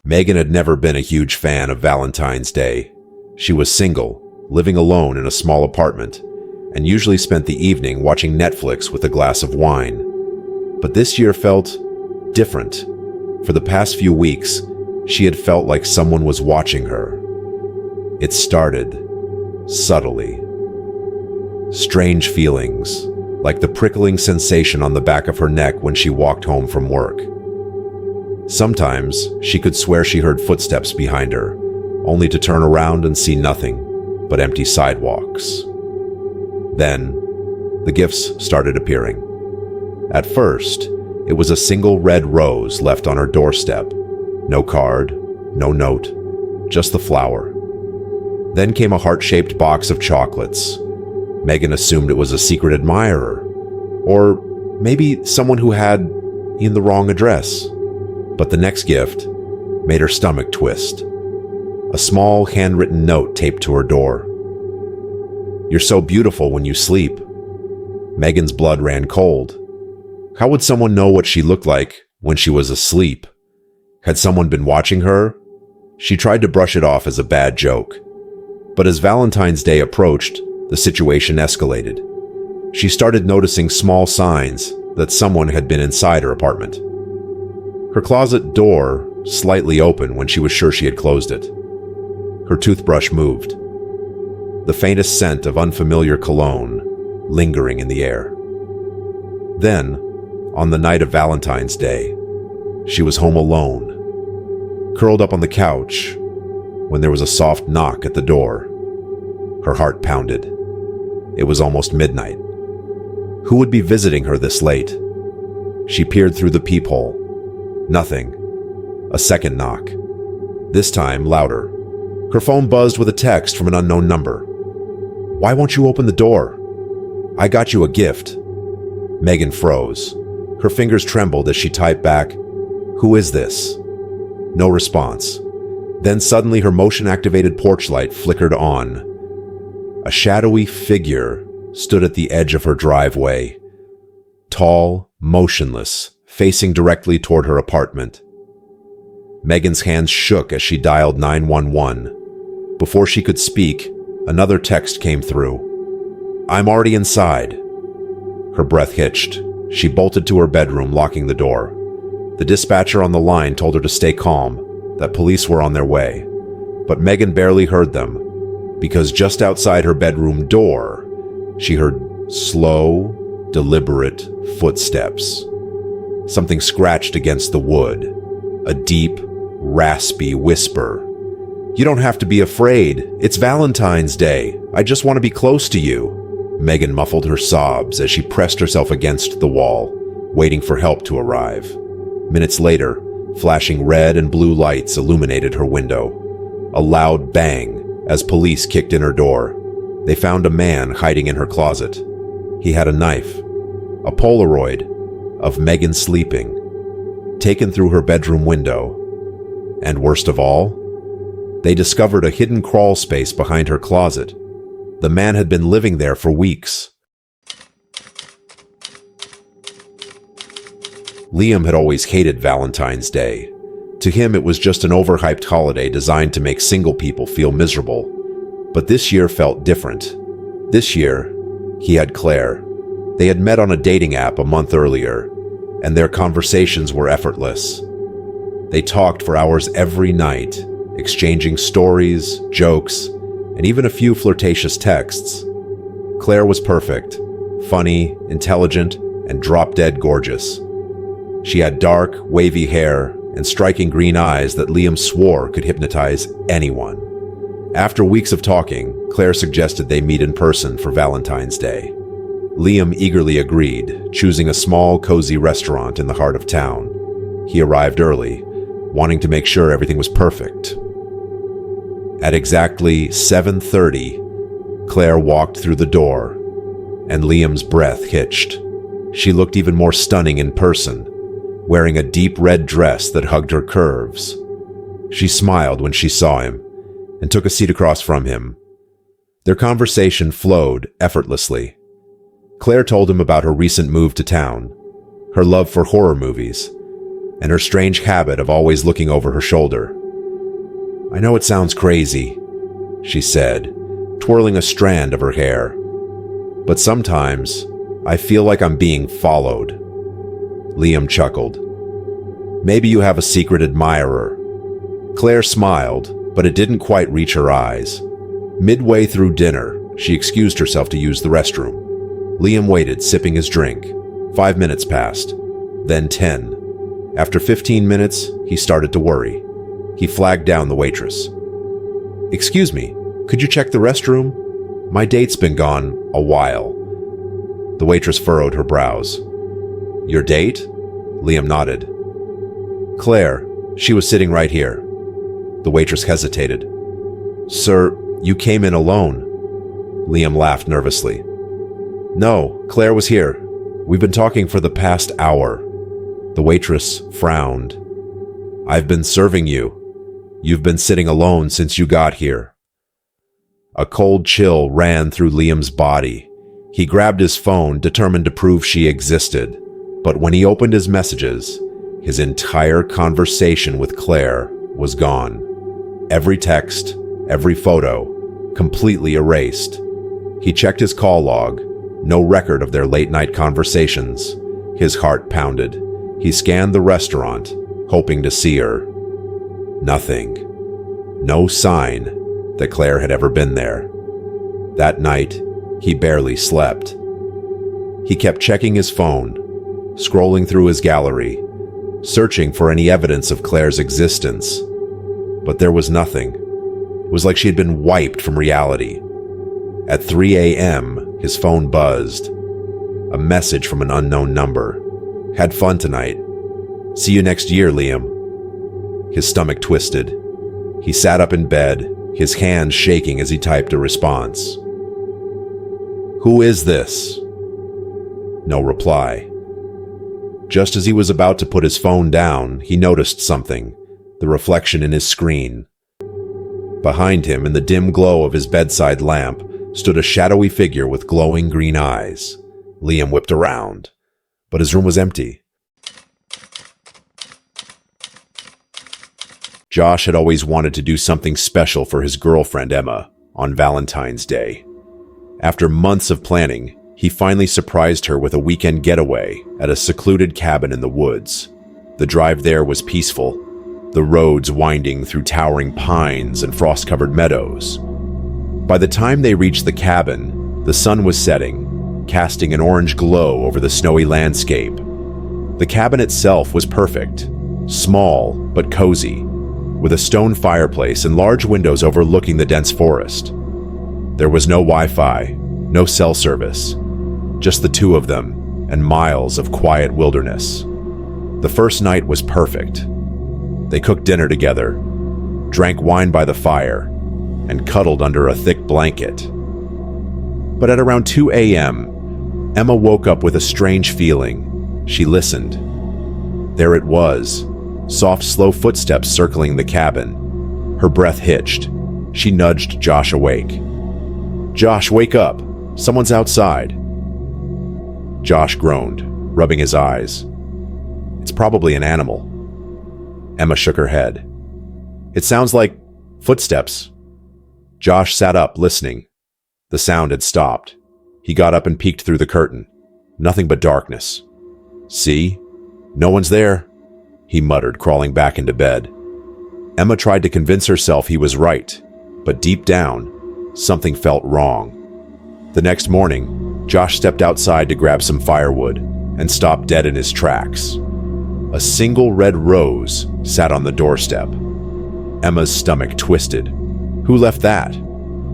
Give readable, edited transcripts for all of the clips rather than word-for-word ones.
Megan had never been a huge fan of Valentine's Day. She was single, living alone in a small apartment, and usually spent the evening watching Netflix with a glass of wine. But this year felt different. For the past few weeks, she had felt like someone was watching her. It started subtly. Strange feelings, like the prickling sensation on the back of her neck when she walked home from work. Sometimes she could swear she heard footsteps behind her, only to turn around and see nothing but empty sidewalks. Then, the gifts started appearing. At first, it was a single red rose left on her doorstep. No card, no note, just the flower. Then came a heart-shaped box of chocolates. Megan assumed it was a secret admirer, or maybe someone who had in the wrong address. But the next gift made her stomach twist. A small handwritten note taped to her door. "You're so beautiful when you sleep." Megan's blood ran cold. How would someone know what she looked like when she was asleep? Had someone been watching her? She tried to brush it off as a bad joke. But as Valentine's Day approached, the situation escalated. She started noticing small signs that someone had been inside her apartment. Her closet door slightly open when she was sure she had closed it. Her toothbrush moved. The faintest scent of unfamiliar cologne lingering in the air. Then, on the night of Valentine's Day, she was home alone, curled up on the couch, when there was a soft knock at the door. Her heart pounded. It was almost midnight. Who would be visiting her this late? She peered through the peephole. Nothing. A second knock. This time, louder. Her phone buzzed with a text from an unknown number. "Why won't you open the door? I got you a gift." Megan froze. Her fingers trembled as she typed back, "Who is this?" No response. Then suddenly her motion-activated porch light flickered on. A shadowy figure stood at the edge of her driveway. Tall, motionless, facing directly toward her apartment. Megan's hands shook as she dialed 911. Before she could speak, another text came through. "I'm already inside." Her breath hitched. She bolted to her bedroom, locking the door. The dispatcher on the line told her to stay calm, that police were on their way. But Megan barely heard them, because just outside her bedroom door, she heard slow, deliberate footsteps. Something scratched against the wood. A deep, raspy whisper. "You don't have to be afraid. It's Valentine's Day. I just want to be close to you." Megan muffled her sobs as she pressed herself against the wall, waiting for help to arrive. Minutes later, flashing red and blue lights illuminated her window. A loud bang as police kicked in her door. They found a man hiding in her closet. He had a knife, a Polaroid of Megan sleeping, taken through her bedroom window. And worst of all, they discovered a hidden crawl space behind her closet. The man had been living there for weeks. Liam had always hated Valentine's Day. To him, it was just an overhyped holiday designed to make single people feel miserable. But this year felt different. This year, he had Claire. They had met on a dating app a month earlier, and their conversations were effortless. They talked for hours every night, exchanging stories, jokes, and even a few flirtatious texts. Claire was perfect, funny, intelligent, and drop-dead gorgeous. She had dark, wavy hair and striking green eyes that Liam swore could hypnotize anyone. After weeks of talking, Claire suggested they meet in person for Valentine's Day. Liam eagerly agreed, choosing a small, cozy restaurant in the heart of town. He arrived early, wanting to make sure everything was perfect. At exactly 7:30, Claire walked through the door, and Liam's breath hitched. She looked even more stunning in person, wearing a deep red dress that hugged her curves. She smiled when she saw him, and took a seat across from him. Their conversation flowed effortlessly. Claire told him about her recent move to town, her love for horror movies, and her strange habit of always looking over her shoulder. "I know it sounds crazy," she said, twirling a strand of her hair, "but sometimes I feel like I'm being followed." Liam chuckled. "Maybe you have a secret admirer." Claire smiled, but it didn't quite reach her eyes. Midway through dinner, she excused herself to use the restroom. Liam waited, sipping his drink. 5 minutes passed, then 10. After 15 minutes, he started to worry. He flagged down the waitress. "Excuse me, could you check the restroom? My date's been gone a while." The waitress furrowed her brows. "Your date?" Liam nodded. "Claire, she was sitting right here." The waitress hesitated. "Sir, you came in alone." Liam laughed nervously. "No, Claire was here. We've been talking for the past hour." The waitress frowned. "I've been serving you. You've been sitting alone since you got here." A cold chill ran through Liam's body. He grabbed his phone, determined to prove she existed. But when he opened his messages, his entire conversation with Claire was gone. Every text, every photo, completely erased. He checked his call log. No record of their late-night conversations. His heart pounded. He scanned the restaurant, hoping to see her. Nothing. No sign that Claire had ever been there. That night, he barely slept. He kept checking his phone, scrolling through his gallery, searching for any evidence of Claire's existence. But there was nothing. It was like she had been wiped from reality. At 3 a.m., his phone buzzed. A message from an unknown number. "Had fun tonight. See you next year, Liam." His stomach twisted. He sat up in bed, his hands shaking as he typed a response. "Who is this?" No reply. Just as he was about to put his phone down, he noticed something, the reflection in his screen. Behind him, in the dim glow of his bedside lamp, stood a shadowy figure with glowing green eyes. Liam whipped around, but his room was empty. Josh had always wanted to do something special for his girlfriend Emma on Valentine's Day. After months of planning, he finally surprised her with a weekend getaway at a secluded cabin in the woods. The drive there was peaceful, the roads winding through towering pines and frost-covered meadows. By the time they reached the cabin, the sun was setting, casting an orange glow over the snowy landscape. The cabin itself was perfect, small but cozy, with a stone fireplace and large windows overlooking the dense forest. There was no Wi-Fi, no cell service, just the two of them and miles of quiet wilderness. The first night was perfect. They cooked dinner together, drank wine by the fire, and cuddled under a thick blanket. But at around 2 a.m., Emma woke up with a strange feeling. She listened. There it was, soft, slow footsteps circling the cabin. Her breath hitched. She nudged Josh awake. "Josh, wake up! Someone's outside!" Josh groaned, rubbing his eyes. "It's probably an animal." Emma shook her head. "It sounds like footsteps." Josh sat up, listening. The sound had stopped. He got up and peeked through the curtain. Nothing but darkness. "See? No one's there," he muttered, crawling back into bed. Emma tried to convince herself he was right, but deep down, something felt wrong. The next morning, Josh stepped outside to grab some firewood and stopped dead in his tracks. A single red rose sat on the doorstep. Emma's stomach twisted. "Who left that?"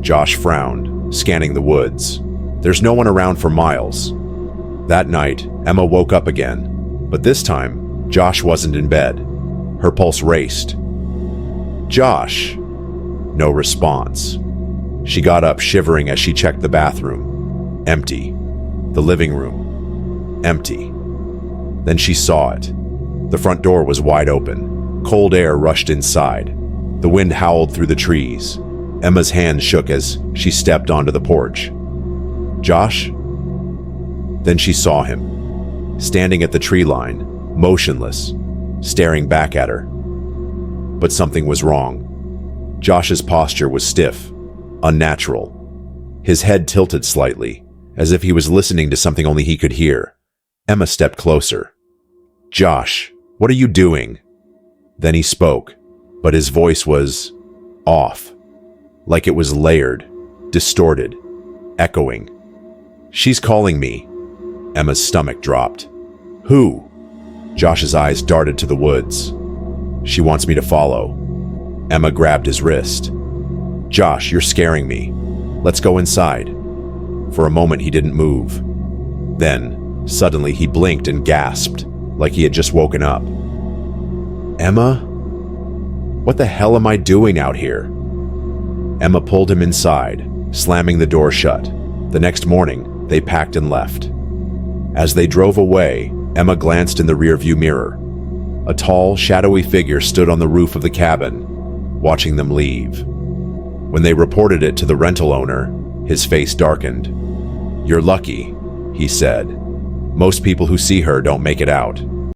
Josh frowned, scanning the woods. "There's no one around for miles." That night, Emma woke up again, but this time, Josh wasn't in bed. Her pulse raced. "Josh!" No response. She got up, shivering as she checked the bathroom. Empty. The living room. Empty. Then she saw it. The front door was wide open. Cold air rushed inside. The wind howled through the trees. Emma's hand shook as she stepped onto the porch. "Josh?" Then she saw him, standing at the tree line, motionless, staring back at her. But something was wrong. Josh's posture was stiff, unnatural. His head tilted slightly, as if he was listening to something only he could hear. Emma stepped closer. "Josh, what are you doing?" Then he spoke, but his voice was off, like it was layered, distorted, echoing. "She's calling me." Emma's stomach dropped. "Who?" Josh's eyes darted to the woods. "She wants me to follow." Emma grabbed his wrist. "Josh, you're scaring me. Let's go inside." For a moment he didn't move. Then, suddenly he blinked and gasped, like he had just woken up. "Emma? What the hell am I doing out here?" Emma pulled him inside, slamming the door shut. The next morning, they packed and left. As they drove away, Emma glanced in the rearview mirror. A tall, shadowy figure stood on the roof of the cabin, watching them leave. When they reported it to the rental owner, his face darkened. "You're lucky," he said. "Most people who see her don't make it out."